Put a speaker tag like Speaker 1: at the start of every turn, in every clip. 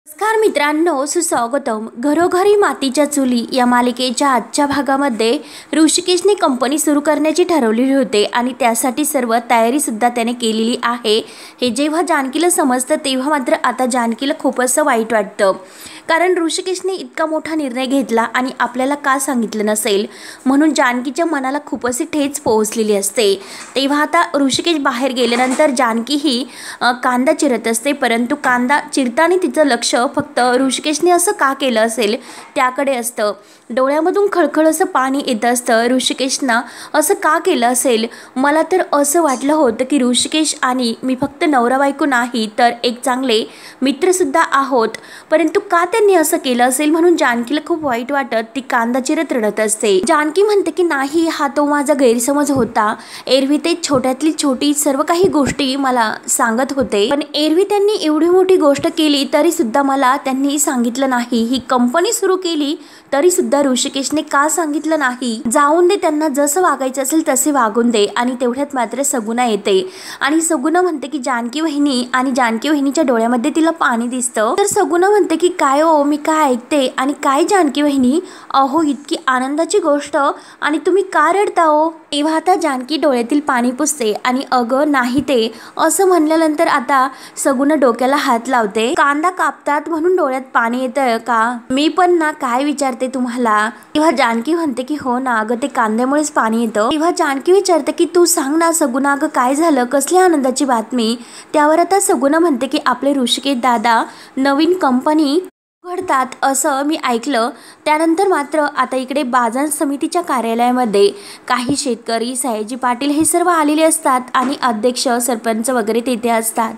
Speaker 1: नमस्कार मित्रांनो, सुस्वागतम. घरोघरी मातीच्या चुली या मालिकेच्या आजच्या भागामध्ये ऋषिकेशने कंपनी सुरू करण्याची ठरवलेली होते आणि त्यासाठी सर्व तयारीसुद्धा त्याने केलेली आहे. हे जेव्हा जानकीला समजतं तेव्हा मात्र आता जानकीला खूप असं वाईट वाटतं, कारण ऋषिकेशने इतका मोठा निर्णय घेतला आणि आपल्याला का सांगितलं नसेल म्हणून जानकीच्या मनाला खूप अशी ठेच पोहोचलेली असते. तेव्हा आता ऋषिकेश बाहेर गेल्यानंतर जानकी ही कांदा चिरत असते, परंतु कांदा चिरताना तिचं लक्ष फक्त ऋषिकेशने असं का केलं असेल त्याकडे असतं. डोळ्यामधून खळखळ असं पाणी येत असतं. ऋषिकेशनं असं का केलं असेल? मला तर असं वाटलं होतं की ऋषिकेश आणि मी फक्त नवरा बायको नाही तर एक चांगले मित्रसुद्धा आहोत, परंतु का त्यांनी असं केलं असेल म्हणून जानकीला खूप वाईट वाटत ती कांदा चिरत रडत असते. जानकी म्हणते की नाही, हा तो माझा गैरसमज होता. एरवी ते छोट्यातली छोटी सर्व काही गोष्टी मला सांगत होते, पण एरवी त्यांनी एवढी मोठी गोष्ट केली तरी सुद्धा मला त्यांनी सांगितलं नाही. ही कंपनी सुरू केली तरी सुद्धा ऋषिकेशने का सांगितलं नाही? जाऊन दे, त्यांना जसं वागायचं असेल तसे वागून दे. आणि तेवढ्यात मात्र सगुणा येते आणि सगुणा म्हणते की जानकी वहिनी, आणि जानकी वहिनीच्या डोळ्यामध्ये तिला पाणी दिसतं. तर सगुणा म्हणते की काय हो, मी काय ऐकते आणि काय जानकी वहिनी, अहो इतकी आनंदाची गोष्ट आणि तुम्ही का रडता हो? तेव्हा आता जानकी डोळ्यातील पाणी पुसते आणि अगं नाही ते असं म्हणल्यानंतर आता सगुणा डोक्याला हात लावते. कांदा कापतात म्हणून डोळ्यात पाणी येतं का? मी पण ना काय विचारते तुम्हाला? तेव्हा जानकी म्हणते की हो ना अगं, ते कांद्यामुळेच पाणी येतं. तेव्हा जानकी विचारते की तू सांग ना सगुणा, अगं काय झालं, कसली आनंदाची बातमी? त्यावर आता सगुणा म्हणते की आपले ऋषिकेश दादा नवीन कंपनी उघडतात असं मी ऐकलं. त्यानंतर मात्र आता इकडे बाजार समितीच्या कार्यालयामध्ये काही शेतकरी, सयाजी पाटील हे सर्व आलेले असतात आणि अध्यक्ष, सरपंच वगैरे तेथे असतात.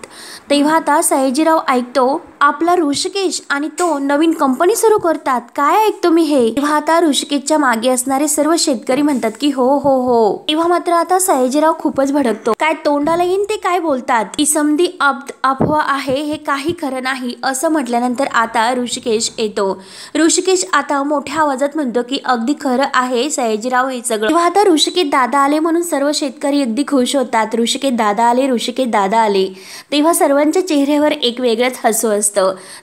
Speaker 1: तेव्हा आता सयाजीराव ऐकतो आपला ऋषिकेश आणि तो नवीन कंपनी सुरू करतात. काय ऐकतो मी हे? तेव्हा आता ऋषिकेशच्या मागे असणारे सर्व शेतकरी म्हणतात की हो हो हो. तेव्हा मात्र आता सयाजीराव खूपच भडकतो. काय तोंडाला येईन ते काय बोलतात, ही समधी अफवा आहे, हे काही खरं नाही असं म्हटल्यानंतर आता ऋषिकेश येतो. ऋषिकेश आता मोठ्या आवाजात म्हणतो की अगदी खरं आहे सयाजीराव हे सगळं. तेव्हा आता ऋषिकेश दादा आले म्हणून सर्व शेतकरी अगदी खुश होतात. ऋषिकेश दादा आले, ऋषिकेश दादा आले. तेव्हा सर्वांच्या चेहऱ्यावर एक वेगळंच हसू असतं.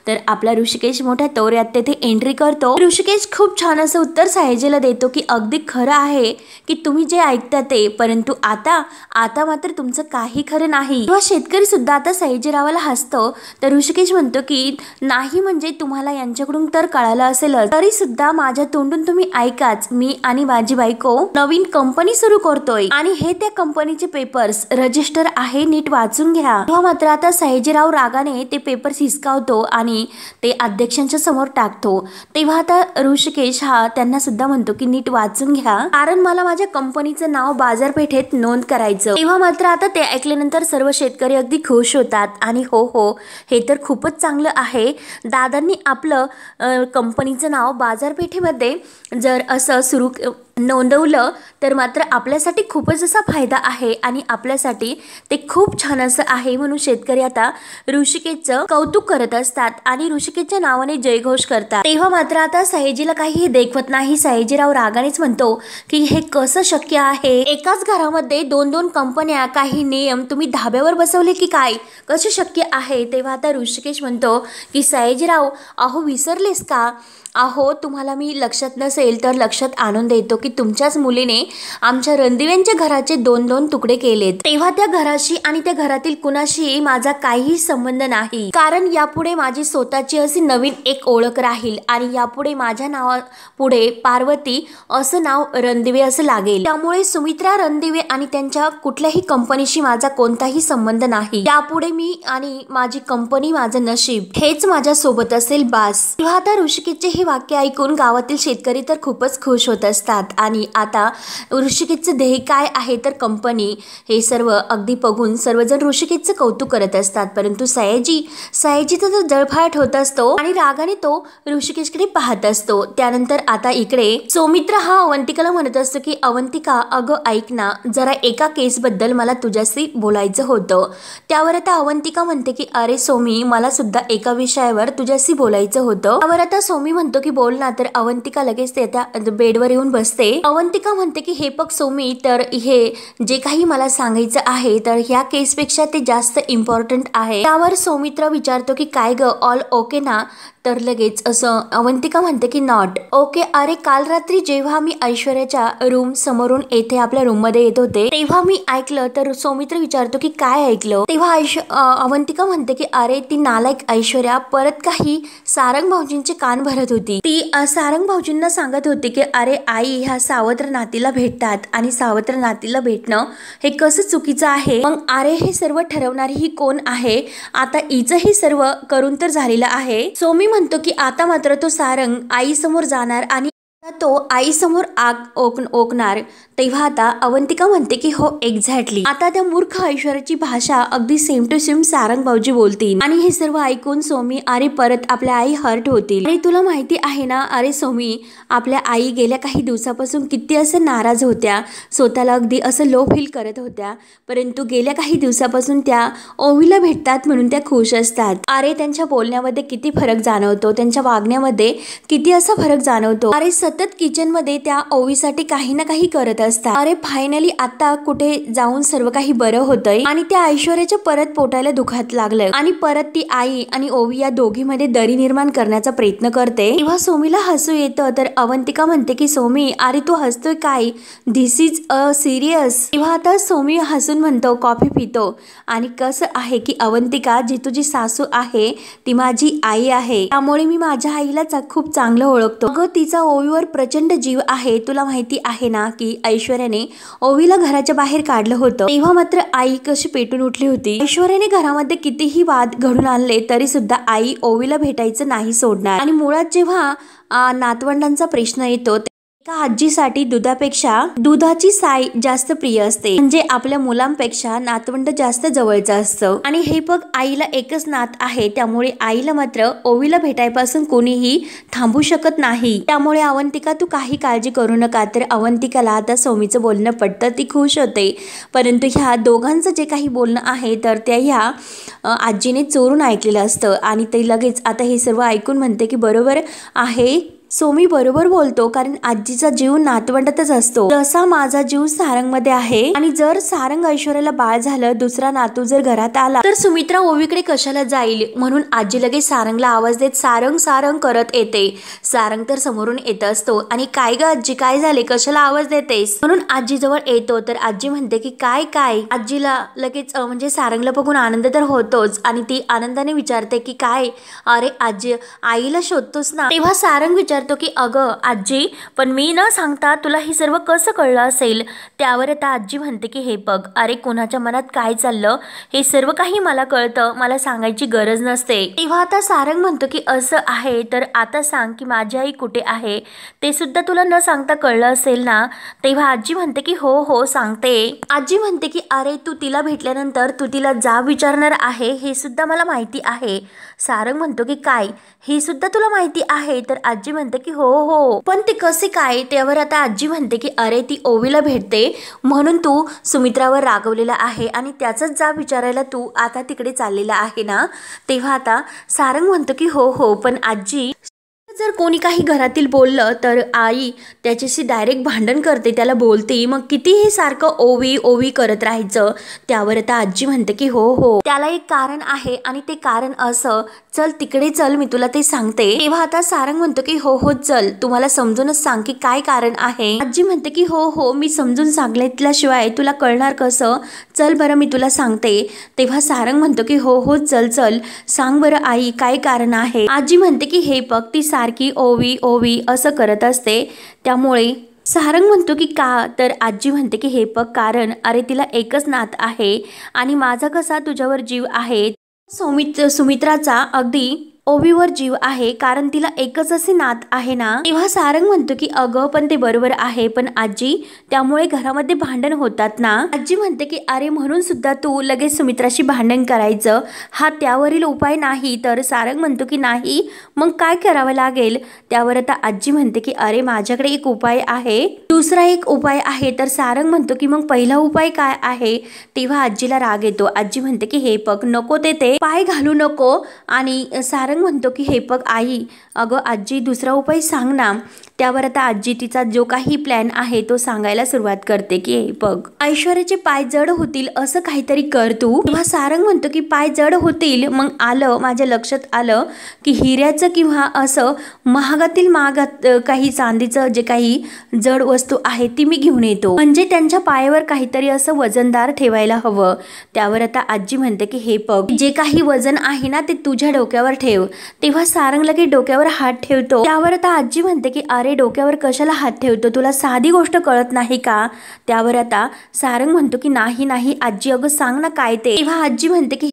Speaker 1: तर आपला ऋषिकेश मोठ्या तोऱ्यात तेथे एंट्री करतो. ऋषिकेश खूप छान असं उत्तर सयाजीला देतो की अगदी खरं आहे की तुम्ही जे ऐकता ते, परंतु आता मात्र तुमचं काही खरं नाही. तेव्हा शेतकरी सुद्धा आता सयाजीरावाला हसतो. तर ऋषिकेश म्हणतो की नाही म्हणजे तुम्हाला यांच्याकडून तर कळालं असेलच, तरी सुद्धा माझ्या तोंडून तुम्ही ऐकाच, मी आणि माझी बायको नवीन कंपनी सुरू करतोय आणि हे त्या कंपनीचे पेपर्स रजिस्टर आहे, नीट वाचून घ्या. तेव्हा मात्र आता सयाजीराव रागाने ते पेपर्स हिसकावतो आणि ते अध्यक्षांच्या समोर टाकतो. तेव्हा आता ऋषिकेश हा त्यांना सुद्धा म्हणतो की नीट वाचून घ्या, कारण मला माझ्या कंपनीचं नाव बाजारपेठेत नोंद करायचं. तेव्हा मात्र आता ते ऐकल्यानंतर सर्व शेतकरी अगदी खुश होतात आणि हो हो, हे तर खूपच चांगलं आहे. दादांनी आपलं कंपनीचं नाव बाजारपेठेमध्ये जर असं सुरू नोंदवलं तर मात्र आपल्यासाठी खूपच असा फायदा आहे आणि आपल्यासाठी ते खूप छान असं आहे. म्हणून शेतकरी आता ऋषिकेशचं कौतुक करत असतात आणि ऋषिकेशच्या नावाने जयघोष करतात. तेव्हा मात्र आता सयाजीला काही देखवत नाही. सयाजीराव रागानेच म्हणतो की हे कसं शक्य आहे? एकाच घरामध्ये दोन दोन कंपन्या, काही नियम तुम्ही धाब्यावर बसवले की काय? कसं शक्य आहे? तेव्हा आता ऋषिकेश म्हणतो की सयाजीराव, अहो विसरलेस का? अहो तुम्हाला मी लक्षात नसेल तर लक्षात आणून देतो की तुमच्याच मुलीने आमच्या रणदिव्यांच्या घराचे दोन दोन तुकडे केलेत. तेव्हा त्या घराशी आणि त्या घरातील कुणाशी माझा काहीही संबंध नाही, कारण यापुढे माझी स्वतःची अशी नवीन एक ओळख राहील आणि यापुढे माझ्या नावापुढे पार्वती असं नाव रणदिवे असं लागेल. त्यामुळे सुमित्रा रणदिवे आणि त्यांच्या कुठल्याही कंपनीशी माझा कोणताही संबंध नाही. यापुढे मी आणि माझी कंपनी, माझं नशीब हेच माझ्या सोबत असेल, बास. तेव्हा आता ऋषिकेशचे हे वाक्य ऐकून गावातील शेतकरी तर खूपच खुश होत असतात आणि आता ऋषिकेशचं ध्येय काय आहे तर कंपनी, हे सर्व अगदी बघून सर्वजण ऋषिकेशचं कौतुक करत असतात. परंतु सयाजीचा तर जळफाट होत असतो आणि रागाने तो ऋषिकेशकडे पाहत असतो. त्यानंतर आता इकडे सौमित्र हा अवंतिकाला म्हणत असतो की अवंतिका, अगं ऐक ना, जरा एका केसबद्दल मला तुझ्याशी बोलायचं होतं. त्यावर आता अवंतिका म्हणते की अरे सौमी, मला सुद्धा एका विषयावर तुझ्याशी बोलायचं होतं. त्यावर आता सौमी म्हणतो की बोल ना. तर अवंतिका लगेच त्या बेडवर येऊन बसते असते। अवंतिका म्हणते की हे बघ सोमी, तर हे जे काही मला सांगायचं आहे तर ह्या केसपेक्षा ते जास्त इम्पॉर्टंट आहे। त्यावर सौमित्र विचारतो की काय ग, ऑल ओके ना? तर लगेच असं अवंतिका म्हणते की नॉट ओके। अरे काल रात्री जेव्हा मी ऐश्वर्याच्या रूम समोरून येथे आपल्या रूम मध्ये येत होते तेव्हा मी ऐकलं। तर सौमित्र विचारतो की काय ऐकलं? तेव्हा अवंतिका म्हणते की अरे ती नालायक ऐश्वर्या परत काही सारंग भाऊजींचे कान भरत होती। ती सारंग भाऊजींना सांगत होती की अरे आई ह्या सावत्र नातीला भेटतात आणि सावत्र नातीला भेटणं हे कसं चुकीचं आहे। मग अरे हे सर्व ठरवणारी ही कोण आहे? आता हिचं हे सर्व करून तर झालेलं आहे। सोमी म्हणतो की आता मात्र तो सारंग आई समोर जाणार आणि तो आई समोर आग ओकणार। तेव्हा आता अवंतिका म्हणते की हो एक्झॅक्टली, आता त्या मूर्ख ऐश्वर्याची भाषा अगदी सेम टू सेम सारंग भाऊजी बोलतील। आणि हे सर्व ऐकून सोमी अरे परत आपल्या आई हर्ट होतील। आणि तुला माहिती आहे ना अरे सोमी, आपल्या आई गेल्या काही दिवसापासून किती असं नाराज होत्या, स्वतःला अगदी असं लो फील करत होत्या, परंतु गेल्या काही दिवसापासून त्या ओवीला भेटतात म्हणून त्या खुश असतात। अरे त्यांच्या बोलण्यामध्ये किती फरक जाणवतो, त्यांच्या वागण्यामध्ये किती असा फरक जाणवतो। अरे सतत किचन मध्ये त्या ओवीसाठी काही ना काही करत असतात। अरे फायनली आता कुठे जाऊन सर्व काही बरं होतंय आणि त्या ऐश्वर्याच्या परत पोटाला दुखात लागलं आणि परत ती आई आणि ओवी या दोघीमध्ये दरी निर्माण करण्याचा प्रयत्न करते। तेव्हा सोमीला हसू येतं। तर अवंतिका म्हणते की सोमी अरे तू हसतोय काय, धिस इज अ सिरियस। तेव्हा आता सोमी हसून म्हणतो कॉफी पितो आणि कसं आहे की अवंतिका जी तुझी सासू आहे ती माझी आई आहे, त्यामुळे मी माझ्या आईला खूप चांगलं ओळखतो। अगं तिचा ओवीवर प्रचंड जीव आहे। तुला माहिती आहे ना की ऐश्वर्याने ओवीला घराच्या बाहेर काढलं होतं, तेव्हा मात्र आई कशी पेटून उठली होती। ऐश्वर्याने घरामध्ये कितीही वाद घडून आणले तरी सुद्धा आई ओवीला भेटायचं नाही सोडणार। आणि मुळात जेव्हा नातवंडांचा प्रश्न येतो एका आजीसाठी दुधाची साय जास्त प्रिय असते, म्हणजे आपल्या मुलांपेक्षा नातवंड जास्त जवळचं असतं। आणि हे बघ आईला एकच नात आहे, त्यामुळे आईला मात्र ओवीला भेटायपासून कोणीही थांबू शकत नाही। त्यामुळे अवंतिका तू काही काळजी करू नका। तर अवंतिकाला आता सौमीचं बोलणं पटतं, ती खुश होते। परंतु ह्या दोघांचं जे काही बोलणं आहे तर त्या ह्या आजीने चोरून ऐकलेलं असतं आणि ते लगेच आता हे सर्व ऐकून म्हणते की बरोबर आहे सोमी बरोबर बोलतो, कारण आजीचा जीव नातवंडातच असतो, जसा माझा जीव सारंगमध्ये आहे। आणि जर सारंग ऐश्वर्याला बाळ झालं, दुसरा नातू जर घरात आला तर सुमित्रा ओवीकडे कशाला जाईल, म्हणून आजी लगेच सारंगला आवाज देत सारंग सारंग करत येते। सारंग तर समोरून येत असतो आणि काय ग आजी काय झाले, कशाला आवाज देतेस, म्हणून आजी जवळ येतो। तर आजी म्हणते की काय काय। आजीला लगेच म्हणजे सारंगला बघून आनंद तर होतोच आणि ती आनंदाने विचारते की काय, अरे आजी आईला शोधतोस ना? तेव्हा सारंग विचारतो की अगं आजी, पण मी न सांगता तुला हे सर्व कसं कळलं असेल? त्यावर आता आजी म्हणते की हे बघ, अरे कोणाच्या मनात काय चाललं हे सर्व काही मला कळतं, मला सांगायची गरज नसते। तेव्हा आता सारंग म्हणतो की असं आहे, तर आता सांग की माझी आई कुठे आहे, ते सुद्धा तुला न सांगता कळलं असेल ना? तेव्हा आजी म्हणते की हो हो सांगते। आजी म्हणते की अरे तू तिला भेटल्यानंतर तू तिला जाब विचारणार आहे हे सुद्धा मला माहिती आहे। सारंग म्हणतो की काय, हे सुद्धा तुला माहिती आहे? तर आजी म्हणते की हो हो, पण ते कसे काय? त्यावर आता आजी म्हणते की अरे ती ओवीला भेटते म्हणून तू सुमित्रावर रागवलेला आहे आणि त्याचाच जाब विचारायला तू आता तिकडे चाललेला आहे ना? तेव्हा आता सारंग म्हणतो की हो हो, पण आजी जर कोणी काही घरातील बोललं तर आई त्याच्याशी डायरेक्ट भांडण करते, त्याला बोलते, मग कितीही सारखं ओवी ओवी करत राहायचं? त्यावर आता आजी म्हणते की हो हो, त्याला एक कारण आहे आणि ते कारण असं, चल तिकडे चल मी तुला ते सांगते। तेव्हा आता सारंग म्हणतो की हो हो चल, तुम्हाला समजूनच सांग की काय कारण आहे। आजी म्हणते की हो हो मी समजून सांगितल्याशिवाय तुला कळणार कसं, चल बरं मी तुला सांगते। तेव्हा सारंग म्हणतो की हो हो चल चल सांग बरं आई काय कारण आहे। आजी म्हणते की हे बघ ती सारखी ओवी ओवी असं करत असते, त्यामुळे सारंग म्हणतो की का? तर आजी म्हणते की हे बघ कारण, अरे तिला एकच नात आहे आणि माझा कसा तुझ्यावर जीव आहे, सुमित्राचा अगदी ओवीवर जीव आहे, कारण तिला एकच असे नात आहे ना? तेव्हा सारंग म्हणतो की अगं पण ते बरोबर आहे, पण आजी त्यामुळे घरामध्ये भांडण होतात ना? आजी म्हणते की अरे म्हणून सुद्धा तू लगेच सुमित्राशी भांडण करायचं हा त्यावरील उपाय नाही? तर सारंग म्हणतो की नाही, मग काय करावं लागेल? त्यावर आता आजी म्हणते की अरे माझ्याकडे एक उपाय आहे, दुसरा एक उपाय आहे। तर सारंग म्हणतो की मग पहिला उपाय काय आहे? तेव्हा आजीला राग येतो। आजी म्हणते की हे बघ नको ते पाय घालू नको, आणि सारंग म्हणतो की हे बघ आई, अगं आजी दुसरा उपाय सांग ना? त्यावर आता आजी तिचा जो काही प्लॅन आहे तो सांगायला सुरुवात करते की बघ, ऐश्वर्याचे पाय जड होतील असं काहीतरी कर तू. तेव्हा सारंग म्हणतो की पाय जड होतील, मग आलं माझ्या लक्षात आलं की हिऱ्याचं किंवा असं महागातील महागात काही चांदीचं जे काही जड वस्तू आहे ती मी घेऊन येतो, म्हणजे त्यांच्या पायावर काहीतरी असं वजनदार ठेवायला हवं. त्यावर आता आजी म्हणते की हे बघ, जे काही वजन आहे ना ते तुझ्या डोक्यावर ठेव. तेव्हा सारंग लगेच डोक्यावर हात ठेवतो. त्यावर आता आजी म्हणते की अरे डोक्यावर कशाला हात ठेवतो, तुला साधी गोष्ट कळत नाही का. त्यावर आता सारंग म्हणतो की नाही नाही आजी, अगं सांग ना काय ते. तेव्हा आजी म्हणते की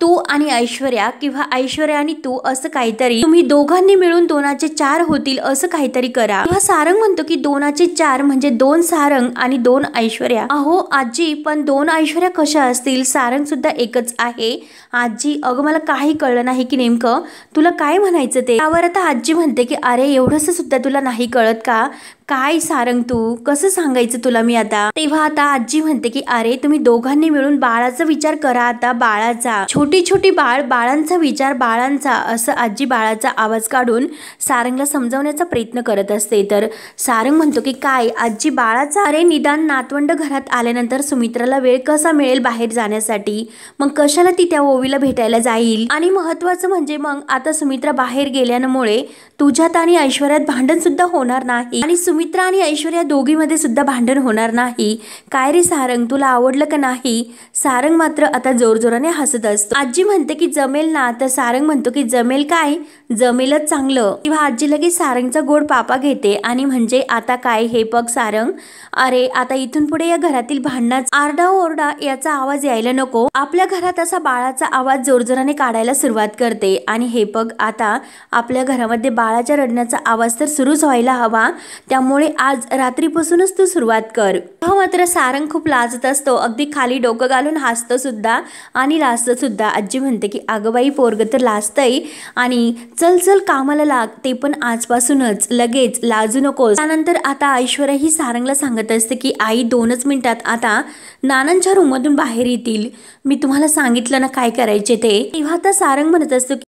Speaker 1: तू आणि ऐश्वर्या किंवा ऐश्वर्या आणि तू असं काहीतरी, तुम्ही दोघांनी मिळून 2चे 4 होतील असं काहीतरी करा. तेव्हा सारंग म्हणतो की 2चे 4 म्हणजे 2 सारंग आणि 2 ऐश्वर्या. अहो आजी, पण 2 ऐश्वर्या कशा असतील, सारंग सुद्धा एकच आहे. आजी अगं मला काही कळलं नाही की नेमकं तुला काय म्हणायचं ते. त्यावर आता आजी म्हणते की अरे एवढंसं सुद्धा तुला नाही कळत का, काय सारंग तू कसं सांगायचं तुला मी आता. तेव्हा आता आजी म्हणते की अरे तुम्ही दोघांनी मिळून बाळाचा विचार करा आता, बाळाचा, छोटी छोटी बाळांचा विचार, बाळांचा, असं आजी बाळाचा आवाज काढून सारंगला समजावण्याचा प्रयत्न करत असते. तर सारंग म्हणतो की काय आजी बाळाचा, अरे निदान नातवंड घरात आल्यानंतर सुमित्राला वेळ कसा मिळेल बाहेर जाण्यासाठी, मग कशाला ती त्या ओवीला भेटायला जाईल. आणि महत्वाचं म्हणजे मग आता सुमित्रा बाहेर गेल्यामुळे तुझ्यात आणि ऐश्वर्यात भांडण सुद्धा होणार नाही आणि सुमित्रा आणि ऐश्वर्या दोघीमध्ये सुद्धा भांडण होणार नाही. काय रे सारंग, तुला आवडलं का नाही. सारंग मात्र आता जोरजोराने हसत असतो. आजी म्हणते की जमेल ना, तर सारंग म्हणतो की जमेल काय, जमेलच चांगलं. तेव्हा आजी लगेच सारंगचा गोड पापा घेते आणि म्हणजे आता काय हे बघ सारंग, अरे आता इथून पुढे या घरातील भांडणाचा आरडाओरडा याचा आवाज यायला नको. आपल्या घरात असा बाळाचा आवाज जोरजोराने काढायला सुरुवात करते आणि हे बघ आता आपल्या घरामध्ये बाळाच्या रडण्याचा आवाज तर सुरूच व्हायला हवा, त्यामुळे आज रात्रीपासूनच तू सुरुवात कर. मात्र सारंग खूप लाजत असतो, अगदी खाली डोकं घालून हसतो सुद्धा आणि लाजतो सुद्धा. आजी म्हणते की अगं बाई पोरग तर लाजतंय आणि चल चल कामाला लाग, ते पण आजपासूनच, लगेच लाजू नकोस. त्यानंतर आता ऐश्वर्या ही सारंगला सांगत असते की आई 2च मिनिटात आता नानांच्या रूममधून बाहेर येतील, मी तुम्हाला सांगितलं ना काय करायचे ते. तेव्हा आता सारंग म्हणत असतो की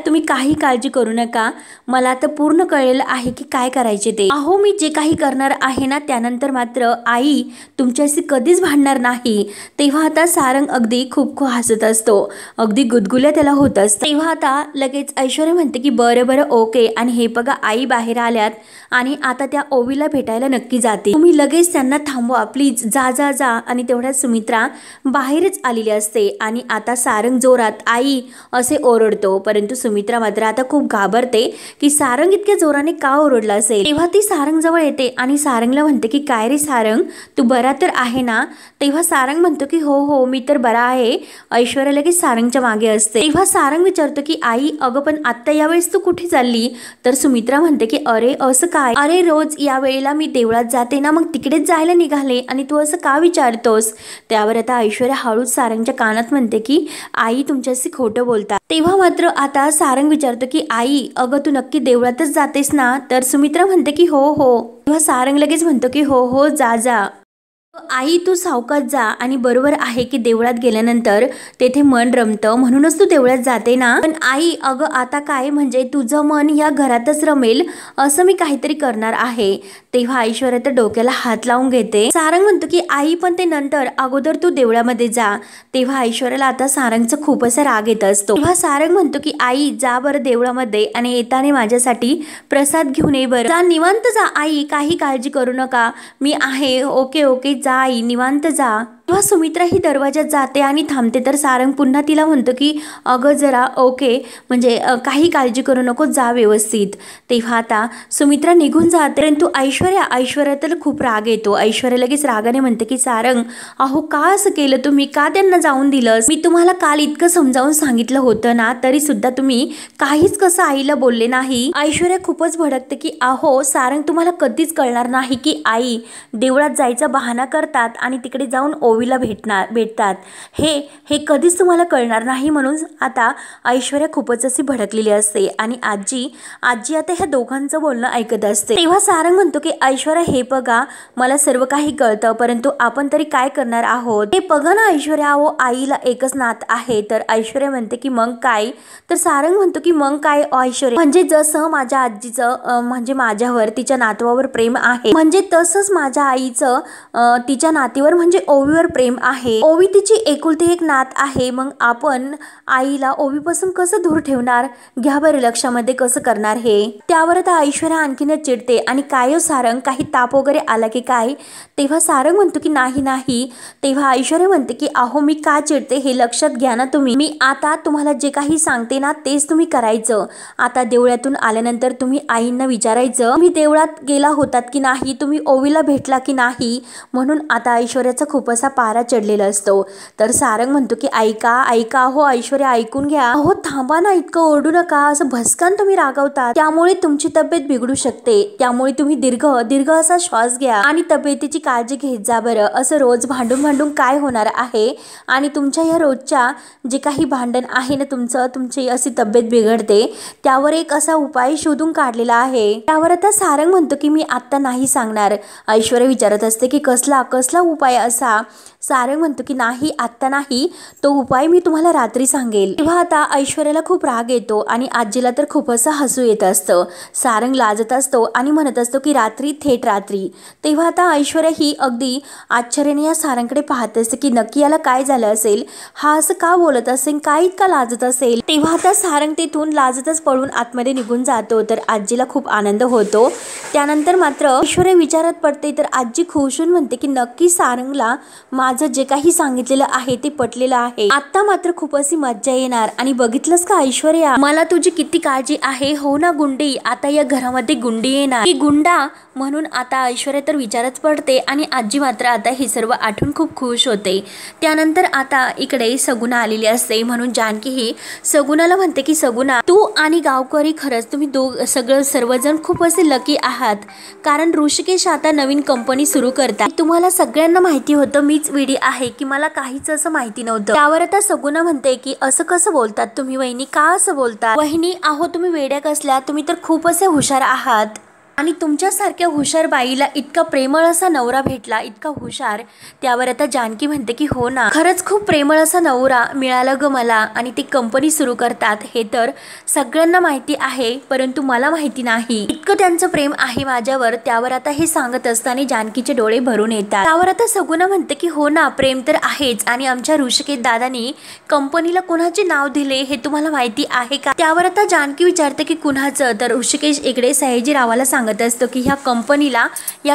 Speaker 1: तुम्ही काही काळजी करू नका, मला आता पूर्ण कळलेलं आहे की काय करायचे ते. अहो मी जे काही करणार आहे ना त्यानंतर मात्र आई तुमच्याशी कधीच भांडणार नाही. तेव्हा आता सारंग अगदी खूप हसत असतो, अगदी गुदगुल्या त्याला होत असतं. तेव्हा आता लगेच ऐश्वर्या म्हणते की बरं बरं ओके, आणि हे बघा आई बाहेर आल्यात आणि आता त्या ओवीला भेटायला नक्की जाते, तुम्ही लगेच त्यांना थांबवा प्लीज, जा जा जा. आणि तेवढ्यात सुमित्रा बाहेरच आलेली असते आणि आता सारंग जोरात आई असे ओरडतो, परंतु सुमित्रा मात्र आता खूप घाबरते की सारंग इतक्या जोराने का ओरडला असेल. तेव्हा ती सारंग जवळ येते आणि सारंगला म्हणते की काय रे सारंग, तू बरा तर आहे ना. तेव्हा सारंग म्हणतो की हो हो मी तर बरा आहे. ऐश्वर्या लगेच सारंगच्या मागे असते. तेव्हा सारंग विचारतो की आई अगं पण आत्ता यावेळेस तू कुठे चालली. तर सुमित्रा म्हणते की अरे असं काय, अरे रोज या वेळेला मी देवळात जाते ना, मग तिकडेच जायला निघाले आणि तू असं का विचारतोस. त्यावर आता ऐश्वर्या हळूच सारंगच्या कानात म्हणते की आई तुमच्याशी खोटं बोलतात. तेव्हा मात्र आता सारंग विचारतो की आई अगं तू नक्की देवळातच जातेस ना. तर सुमित्रा म्हणते की हो हो. तेव्हा सारंग लगेच म्हणतो की हो हो जा जा आई तू सावकाश जा. आणि बरोबर आहे की देवळात गेल्यानंतर तेथे मन रमतं म्हणूनच तू देवळात जाते ना. पण आई अगं आता काय, म्हणजे तुझं मन या घरातच रमेल असं मी काहीतरी करणार आहे. तेव्हा ऐश्वर्या तर डोक्याला हात लावून घेते. सारंग म्हणतो की आई पण ते नंतर, अगोदर तू देवळामध्ये जा. तेव्हा ऐश्वर्याला आता सारंगचा खूप असा राग येत असतो. तेव्हा सारंग म्हणतो की आई जा बरं देवळामध्ये आणि येताना माझ्यासाठी प्रसाद घेऊन ये बरं. जा निवांत जा आई, काही काळजी करू नका, मी आहे. ओके ओके जा आई निवांत जा. तेव्हा सुमित्रा ही दरवाजात जाते आणि थांबते. तर सारंग पुन्हा तिला म्हणतो की अगं जरा ओके, म्हणजे काही काळजी करू नको, जा व्यवस्थित. तेव्हा आता सुमित्रा निघून जाते, परंतु ऐश्वर्या तर खूप राग येतो. ऐश्वर्या लगेच रागाने म्हणते की सारंग अहो का असं केलं तुम्ही, का त्यांना जाऊन दिलं. मी तुम्हाला काल इतकं समजावून सांगितलं होतं ना, तरी सुद्धा तुम्ही काहीच कसं आईला बोलले नाही. ऐश्वर्या खूपच भडकते की अहो सारंग तुम्हाला कधीच कळणार नाही की आई देवळात जायचा बहाणा करतात आणि तिकडे जाऊन ओवीला भेटतात हे कधीच तुम्हाला कळणार नाही. म्हणून आता ऐश्वर्या खूपच अशी भडकलेली असते आणि आजी आता ह्या दोघांचं बोलणं ऐकत असते. तेव्हा सारंग म्हणतो की ऐश्वर्या हे बघा, मला सर्व काही कळतं, परंतु आपण तरी काय करणार आहोत. हे बघा ना ऐश्वर्या, आईला एकच नात आहे. तर ऐश्वर्या म्हणते की मग काय. तर सारंग म्हणतो की मग काय ऐश्वर्या, म्हणजे जसं माझ्या आजीचं म्हणजे माझ्यावर तिच्या नातवावर प्रेम आहे, म्हणजे तसंच माझ्या आईचं तिच्या नातीवर म्हणजे ओवीवर प्रेम आहे. ओवी तिची एकुलती एक नात आहे. मग आपण आईला ओवीपासून कसं दूर ठेवणार, घ्या बरं लक्षामध्ये कसं करणार हे. त्यावर आता ऐश्वर्या आणखीनच चिडते आणि काय सारंग, काही ताप वगैरे आला की काय. तेव्हा सारंग म्हणतो की नाही. तेव्हा ऐश्वर्या म्हणते की अहो मी का चिडते हे लक्षात घ्या ना तुम्ही. मी आता तुम्हाला जे काही सांगते ना तेच तुम्ही करायचं. आता देवळातून आल्यानंतर तुम्ही आईंना विचारायचं तुम्ही देवळात गेला होतात की नाही, तुम्ही ओवीला भेटला की नाही. म्हणून आता ऐश्वर्याचा खूप असा पारा चढलेला असतो. तर सारंग म्हणतो की ऐका हो ऐश्वर्या, ऐकून घ्या. हो थांबा ना, इतकं ओरडू नका, असं भस्कान तुम्ही रागवतात, त्यामुळे तुमची तब्येत बिघडू शकते. त्यामुळे तुम्ही दीर्घ असा श्वास घ्या आणि तब्येतीची काळजी घेत जा बरं. असं रोज भांडून काय होणार आहे. आणि तुमच्या या रोजच्या जे काही भांडण आहे ना तुमची अशी तब्येत बिघडते, त्यावर एक असा उपाय शोधून काढलेला आहे. त्यावर आता सारंग म्हणतो की मी आत्ता नाही सांगणार. ऐश्वर्या विचारत असते की कसला उपाय असा. सारंग म्हणतो की नाही आत्ता नाही, तो उपाय मी तुम्हाला रात्री सांगेल. तेव्हा आता ऐश्वर्याला खूप राग येतो आणि आजीला तर खूप असं हसू येत असतं. सारंग लाजत असतो आणि म्हणत असतो की थेट रात्री. तेव्हा आता ऐश्वर्या ही अगदी आश्चर्याने या सारंगकडे पाहत असते की नक्की याला काय झालं असेल, हा असं का बोलत असेल, काय इतका लाजत असेल. तेव्हा आता सारंग तिथून लाजतच पळून आतमध्ये निघून जातो. तर आजीला खूप आनंद होतो. त्यानंतर मात्र ऐश्वर्या विचारात पडते. तर आजी खुश होऊन म्हणते की नक्की सारंगला माझं जे काही सांगितलेलं आहे ते पटलेलं आहे. आता मात्र खूप अशी मज्जा येणार. आणि बघितलंस का ऐश्वर्या, मला तुझी किती काळजी आहे. हो ना गुंडी, आता या घरामध्ये गुंडी येणार, ही गुंडा. म्हणून आता ऐश्वर्या तर विचारच पडते आणि आजी मात्र आता हे सर्व आठवून खूप खुश होते. त्यानंतर आता इकडे सगुना आलेली असते. म्हणून जानकी ही सगुनाला म्हणते की सगुना, तू आणि गावकरी खरंच तुम्ही सर्वजण खूप असे लकी आहात, कारण ऋषिकेश आता नवीन कंपनी सुरू करतात. तुम्हाला सगळ्यांना माहिती होतं मीच वेडी आहे की मला काहीच असं माहिती नव्हतं. त्यावर आता सगुना म्हणते की असं कसं बोलतात तुम्ही वहिनी, का असं बोलतात. वहिनी अहो तुम्ही वेड्या कसल्या, तुम्ही तर खूप असे हुशार आहात आणि तुमच्यासारख्या हुशार बाईला इतका प्रेमळ असा नवरा भेटला, इतका हुशार. त्यावर आता जानकी म्हणते की हो ना, खरंच खूप प्रेमळ असा नवरा मिळाला ग मला. आणि ती कंपनी सुरू करतात हे तर सगळ्यांना माहिती आहे, परंतु मला माहिती नाही, इतकं त्यांचं प्रेम आहे माझ्यावर. त्यावर आता हे सांगत असताना जानकीचे डोळे भरून येतात. त्यावर आता सगुना म्हणते की हो ना, प्रेम तर आहेच. आणि आमच्या ऋषिकेश दादांनी कंपनीला कुणाचे नाव दिले हे तुम्हाला माहिती आहे का. त्यावर आता जानकी विचारते की कुणाचं. तर ऋषिकेश इकडे सयाजीरावाला सांगत असतो की या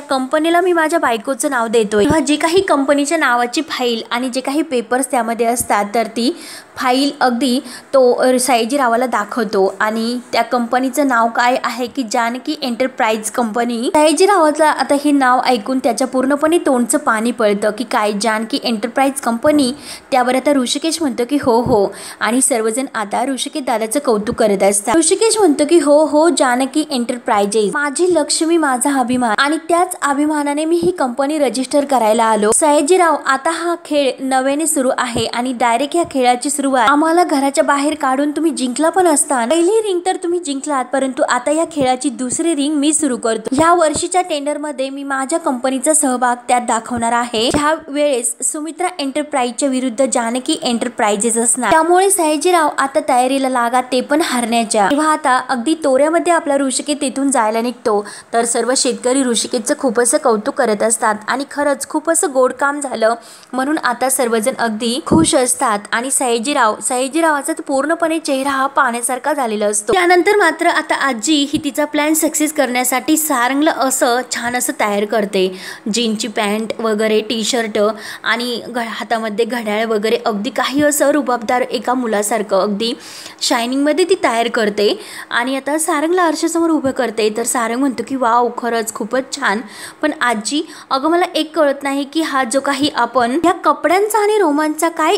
Speaker 1: कंपनीला मी माझ्या बायकोचं नाव देतोय. तेव्हा जे काही कंपनीच्या नावाची फाईल आणि जे काही पेपर्स त्यामध्ये असतात, तर ती फाईल अगदी तो सयाजीरावाला दाखवतो. आणि त्या कंपनीचं नाव काय आहे की जानकी एंटरप्राइज कंपनी. सयाजीरावाचं आता हे नाव ऐकून त्याच्या पूर्णपणे तोंडचं पाणी पळतं की काय जानकी एंटरप्राइज कंपनी. त्यावर आता ऋषिकेश म्हणतो की हो. आणि सर्वजण आता ऋषिकेश दादाचं कौतुक करत असतात. ऋषिकेश म्हणतो की हो जानकी एंटरप्राइजेस, माझी लक्ष्मी, माझा अभिमान, आणि त्याच अभिमानाने मी ही कंपनी रजिस्टर करायला आलो. सयाजीराव, आता हा खेळ नव्याने सुरू आहे आणि डायरेक्ट या खेळाची सुरुवात आम्हाला घराच्या बाहेर काढून तुम्ही जिंकला पण असता. पहिली रिंग तर तुम्ही जिंकलात, परंतु आता या खेळाची दुसरी रिंग मी सुरू करतो. ह्या वर्षीच्या टेंडर मध्ये मी माझ्या कंपनीचा सहभाग त्यात दाखवणार आहे. ह्या वेळेस सुमित्रा एंटरप्राइजच्या विरुद्ध जानकी एंटरप्राइजेस असणार. त्यामुळे सयाजीराव आता तयारीला लागा, ते पण हारण्याच्या. तेव्हा आता अगदी तोऱ्यामध्ये आपला ऋषिकेश तेथून जायला निघतो. तर सर्व शेतकरी ऋषिकेशचं खूप असं कौतुक करत असतात आणि खरंच खूप असं गोड काम झालं म्हणून आता सर्वजण अगदी खुश असतात. आणि सयाजीरावाचा पूर्णपणे चेहरा हा पाण्यासारखा झालेला असतो. त्यानंतर मात्र आता आजी ही तिचा प्लॅन सक्सेस करण्यासाठी सारंगला असं छान असं तयार करते. जीनची पॅन्ट वगैरे, टी शर्ट आणि हातामध्ये घड्याळ वगैरे, अगदी काही असं रुबाबदार एका मुलासारखं अगदी शायनिंगमध्ये ती तयार करते. आणि आता सारंगला आरशासमोर उभं करते. तर सारंग म्हणतो की वाव, खरंच खूपच छान. पण आजी, अगं मला एक कळत नाही की हा जो काही आपण या कपड्यांचा आणि रोमांचा काय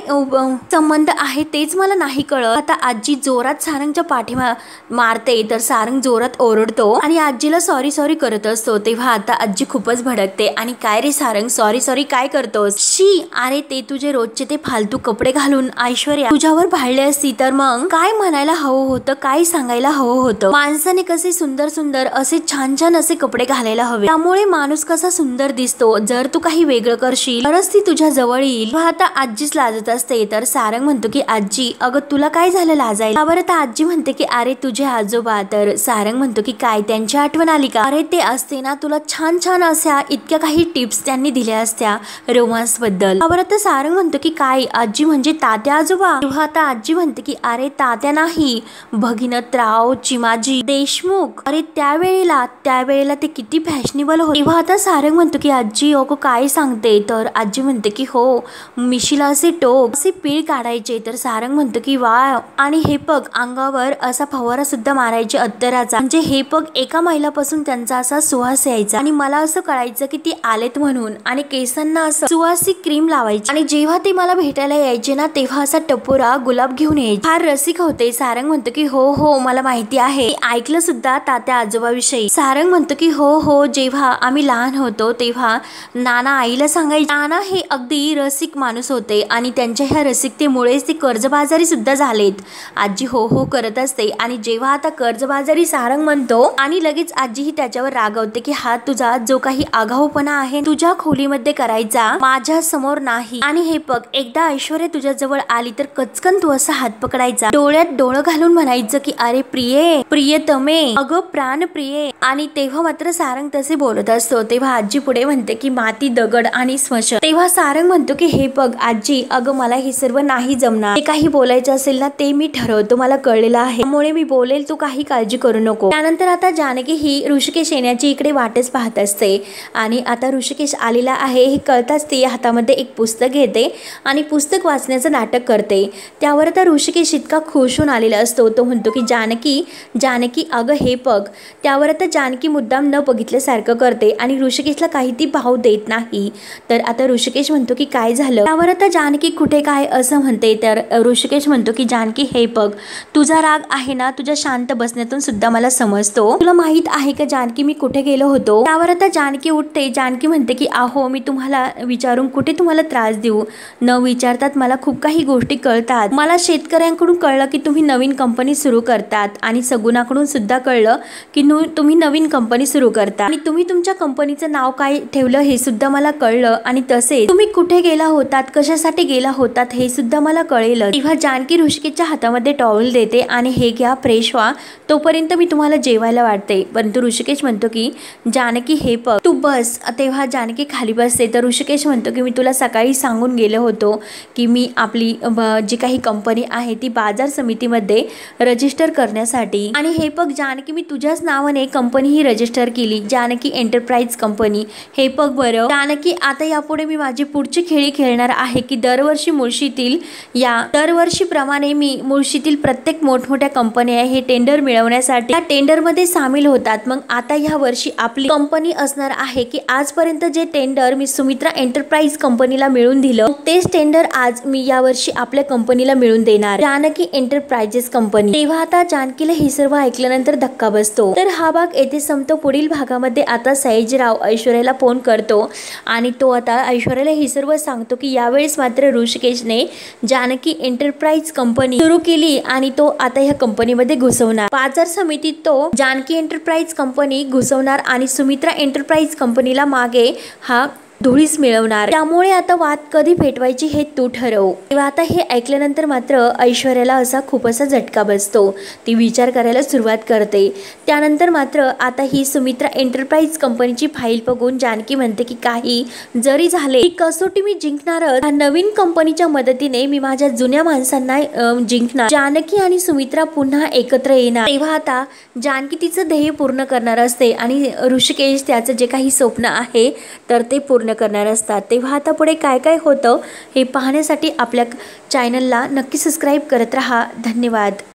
Speaker 1: संबंध आहे तेच मला नाही कळत। आता आजी जोरात सारंगच्या पाठीमा मारते तर सारंग जोरात ओरडतो आणि आजीला सॉरी सॉरी करत असतो। तेव्हा आता आजी खूपच भडकते आणि काय रे सारंग सॉरी सॉरी काय करतोस? शी, अरे ते तुझे रोजचे ते फालतू कपडे घालून ऐश्वर्या तुझ्यावर भाळले असती तर मग काय म्हणायला हवं होतं, काय सांगायला हवं होतं? माणसाने कसे सुंदर सुंदर असे छान छान असे कपडे घालायला हवे, त्यामुळे माणूस कसा सुंदर दिसतो। जर तू काही वेगळं करशील तरच ती तुझ्या जवळ येईल। आता आजीच लाजत असते तर सारंग म्हणतो की आजी अगं तुला काय झालं लाजायला? बरं तर आजी म्हणते की अरे तुझे आजोबा। तर सारंग म्हणतो की काय त्यांची आठवण आली का? अरे ते असते ना तुला छान छान अशा इतक्या काही टिप्स त्यांनी दिल्या असत्या रोमांस बद्दल। बरं तर सारंग म्हणतो की काय आजी म्हणजे तात्या आजोबा? तेव्हा आता आजी म्हणते की अरे तात्या नाही, भगीरथराव चिमाजी देशमुख। अरे त्यावेळेला ते किती फॅशनेबल होते। तेव्हा आता सारंग म्हणतो की आजी अगो काय सांगते? तर आजी म्हणते की हो मिशीला असे टोप असे पीळ काढायचे। तर सारंग म्हणतो की वा, आणि हे बघ अंगावर असा फवारा सुद्धा मारायचे अत्तराचा, म्हणजे हे बघ एका महिलापासून त्यांचा असा सुवास यायचा आणि मला असं कळायचं की ती आलेत म्हणून, आणि केसांना असं सुवासिक क्रीम लावायची आणि जेव्हा ते मला भेटायला यायचे ना तेव्हा असा टपोरा गुलाब घेऊन यायचे। फार रसिक होते। सारंग म्हणतो की हो हो मला माहिती आहे, ऐकलं सुद्धा तात्या आजोबाविषयी। सारंग म्हणतो की हो हो जेव्हा आम्ही लहान होतो तेव्हा नाना आईला सांगायचे। नाना हे अगदी रसिक माणूस होते आणि त्यांच्या ह्या रसिकतेमुळेच ते कर्जबाजारी सुद्धा झालेत। आजी हो हो करत असते आणि जेव्हा आता कर्जबाजारी सारंग म्हणतो आणि लगेच आजी ही त्याच्यावर रागवते की हा तुझा जो काही आगाऊपणा आहे तुझ्या खोलीमध्ये करायचा, माझ्या समोर नाही। आणि हे बघ एकदा ऐश्वर्या तुझ्या जवळ आली तर कचकन तू असा हात पकडायचा, डोळ्यात डोळं घालून म्हणायचं की अरे प्रिये प्रियतमे अगं प्राण प्रिये। आणि तेव्हा मात्र सारंग तसे बोलत असतो। तेव्हा आजी पुढे म्हणते की माती दगड आणि स्मशान। तेव्हा सारंग म्हणतो की हे बघ आजी अगं मला हे सर्व नाही जमणार, ते काही बोलायचं असेल ना ते मी ठरवतो, मला कळलेलं आहे, त्यामुळे मी बोलेल तू काही काळजी करू नको। त्यानंतर आता जानकी ही ऋषिकेश येण्याची इकडे वाटच पाहत असते आणि आता ऋषिकेश आलेला आहे हे कळताच ती हातामध्ये एक पुस्तक घेते आणि पुस्तक वाचण्याचं नाटक करते। त्यावर आता ऋषिकेश इतका खुश होऊन आलेला असतो, तो म्हणतो की जानकी जानकी अगं हे बघ। त्यावर आता जानकी मुद्दाम न बघितल्यासारखं करते आणि ऋषिकेशला काही ती भाव देत नाही। तर आता ऋषिकेश म्हणतो की काय झालं? त्यावर आता जानकी कुठे काय असं म्हणते तर ऋषिकेश म्हणतो की जानकी हे बघ तुझा राग आहे ना तुझ्या शांत बसण्यातून सुद्धा मला समजतो, तुला माहित आहे का जानकी मी कुठे गेलो होतो? त्यावर आता जानकी उठते। जानकी म्हणते की आहो मी तुम्हाला विचारून कुठे तुम्हाला त्रास देऊ, न विचारतात मला खूप काही गोष्टी कळतात। मला शेतकऱ्यांकडून कळलं की तुम्ही नवीन कंपनी सुरू करतात आणि सगुणाकडून सुद्धा कळलं की तुम्ही नवीन कंपनी सुरू करता आणि तुम्ही तुमच्या कंपनीचं नाव काय ठेवलं हे सुद्धा मला कळलं, आणि तसेच तुम्ही कुठे गेला होतात कशासाठी गेला होतात हे सुद्धा मला कळेल। तेव्हा जानकी ऋषिकेशच्या हातामध्ये टॉवेल देते आणि हे घ्या फ्रेश व्हा, तोपर्यंत मी तुम्हाला जेवायला वाढते। परंतु ऋषिकेश म्हणतो की जानकी हे बघ तू बस। तेव्हा जानकी खाली बसते तर ऋषिकेश म्हणतो की मी तुला सकाळी सांगून गेलो होतो की मी आपली जी काही कंपनी आहे ती बाजार समितीमध्ये रजिस्टर करण्यासाठी, आणि हे बघ जानकी मी तुझ्याच नावाने कंपनी ही रजिस्टर केली, जानकी एंटरप्राइज कंपनी। हे बघ बरं जानकी आता यापुढे मी माझी पुढची खेळी खेळणार आहे की दरवर्षीप्रमाणे मी मुळशीतील प्रत्येक मोठमोठ्या कंपन्या हे टेंडर मिळवण्यासाठी या टेंडर मध्ये सामील होतात। मग आता या वर्षी आपली कंपनी असणार आहे की आजपर्यंत जे टेंडर मी सुमित्रा एंटरप्राइज कंपनीला मिळवून दिलं तेच टेंडर आज मी या वर्षी आपल्या कंपनीला मिळवून देणार, जानकी एंटरप्राइजेस कंपनी। तेव्हा आता जानकीला हे सर्व ऐकल्यानंतर धक्का बसतो। तर हा भाग येथे संपतो। पुढील भागामध्ये आता सयाजीराव ऐश्वर्याला फोन करतो आणि तो आता ऐश्वर्याला हे सर्व सांगतो की यावेळेस मात्र ऋषिकेशने जानकी एंटरप्राइज कंपनी सुरू केली आणि तो आता ह्या कंपनीमध्ये घुसवणार। बाजार समितीत तो जानकी एंटरप्राइज कंपनी घुसवणार आणि सुमित्रा एंटरप्राइज कंपनीला मागे हा धुळीस मिळवणार। त्यामुळे आता वाद कधी पेटवायची हे तू ठरव। तेव्हा आता हे ऐकल्यानंतर मात्र ऐश्वर्याला असा खूप असा झटका बसतो, ती विचार करायला सुरुवात करते। त्यानंतर मात्र आता ही सुमित्रा एंटरप्राइज कंपनीची फाईल बघून जानकी म्हणते की काही जरी झाले ही कसोटी मी जिंकणारच, नवीन कंपनीच्या मदतीने मी माझ्या जुन्या माणसांना जिंकणार, जानकी आणि सुमित्रा पुन्हा एकत्र येणार। तेव्हा आता जानकी तिचं ध्येय पूर्ण करणार असते आणि ऋषिकेश त्याचं जे काही स्वप्न आहे तर ते पूर्ण करणार असतात। तेव्हा आता पुढे काय काय होतं हे पाहण्यासाठी आपल्या चॅनलला नक्की सबस्क्राईब करत राहा। धन्यवाद।